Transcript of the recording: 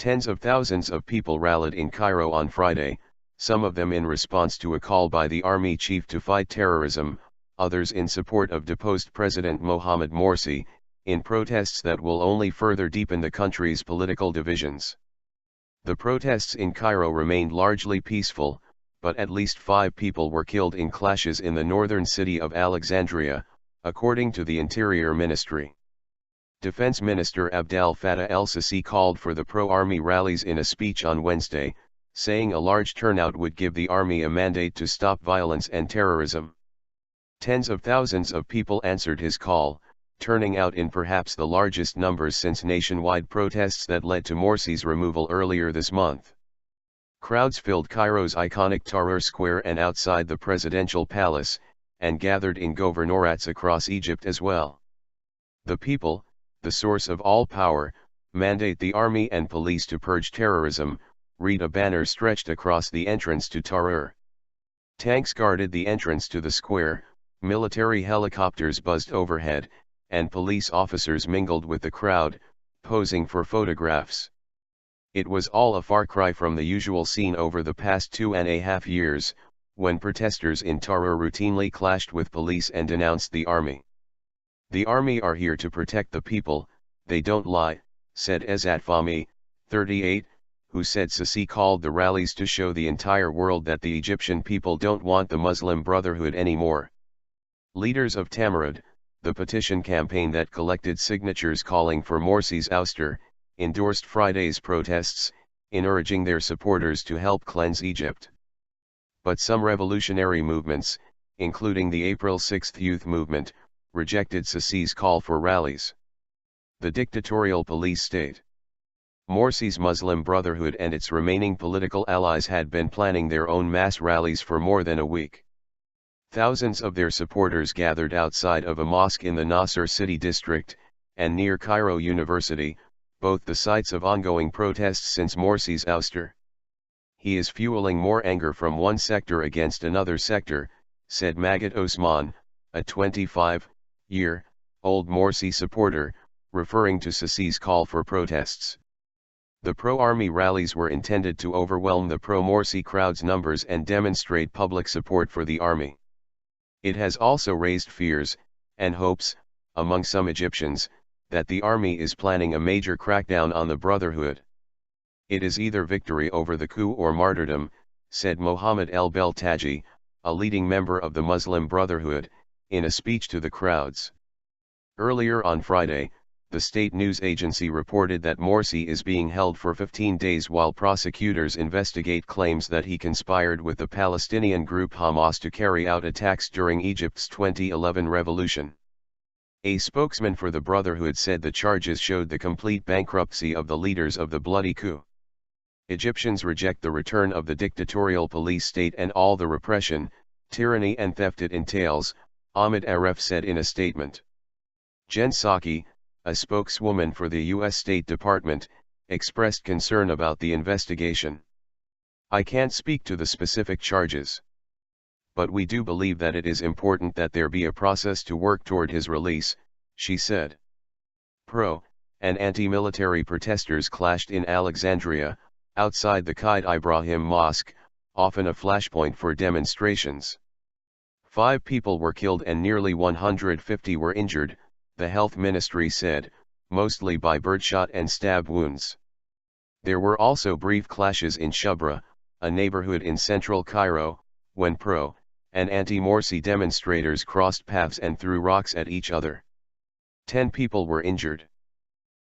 Tens of thousands of people rallied in Cairo on Friday, some of them in response to a call by the army chief to fight terrorism, others in support of deposed President Mohamed Morsi, in protests that will only further deepen the country's political divisions. The protests in Cairo remained largely peaceful, but at least 5 people were killed in clashes in the northern city of Alexandria, according to the Interior Ministry. Defense Minister Abdel Fattah el-Sisi called for the pro-army rallies in a speech on Wednesday, saying a large turnout would give the army a mandate to stop violence and terrorism. Tens of thousands of people answered his call, turning out in perhaps the largest numbers since nationwide protests that led to Morsi's removal earlier this month. Crowds filled Cairo's iconic Tahrir Square and outside the presidential palace, and gathered in governorates across Egypt as well. The people, the source of all power, mandate the army and police to purge terrorism, read a banner stretched across the entrance to Tahrir. Tanks guarded the entrance to the square, military helicopters buzzed overhead, and police officers mingled with the crowd, posing for photographs. It was all a far cry from the usual scene over the past 2.5 years, when protesters in Tahrir routinely clashed with police and denounced the army. "The army are here to protect the people, they don't lie," said Ezzat Fahmy, 38, who said Sisi called the rallies to show the entire world that the Egyptian people don't want the Muslim Brotherhood anymore. Leaders of Tahrir, the petition campaign that collected signatures calling for Morsi's ouster, endorsed Friday's protests, in urging their supporters to help cleanse Egypt. But some revolutionary movements, including the April 6 youth movement, rejected Sisi's call for rallies. The dictatorial police state. Morsi's Muslim Brotherhood and its remaining political allies had been planning their own mass rallies for more than a week. Thousands of their supporters gathered outside of a mosque in the Nasser city district, and near Cairo University, both the sites of ongoing protests since Morsi's ouster. "He is fueling more anger from one sector against another sector," said Magat Osman, a 25-year-old Morsi supporter, referring to Sisi's call for protests. The pro-army rallies were intended to overwhelm the pro-Morsi crowd's numbers and demonstrate public support for the army. It has also raised fears, and hopes, among some Egyptians, that the army is planning a major crackdown on the Brotherhood. "It is either victory over the coup or martyrdom," said Mohamed el-Beltaji, a leading member of the Muslim Brotherhood, in a speech to the crowds. Earlier on Friday, the state news agency reported that Morsi is being held for 15 days while prosecutors investigate claims that he conspired with the Palestinian group Hamas to carry out attacks during Egypt's 2011 revolution. A spokesman for the Brotherhood said the charges showed the complete bankruptcy of the leaders of the bloody coup. "Egyptians reject the return of the dictatorial police state and all the repression, tyranny and theft it entails," Ahmed Aref said in a statement. Jen Psaki, a spokeswoman for the U.S. State Department, expressed concern about the investigation. "I can't speak to the specific charges. But we do believe that it is important that there be a process to work toward his release," she said. Pro- and anti-military protesters clashed in Alexandria, outside the Qaid Ibrahim Mosque, often a flashpoint for demonstrations. 5 people were killed and nearly 150 were injured, the health ministry said, mostly by birdshot and stab wounds. There were also brief clashes in Shubra, a neighborhood in central Cairo, when pro- and anti-Morsi demonstrators crossed paths and threw rocks at each other. 10 people were injured.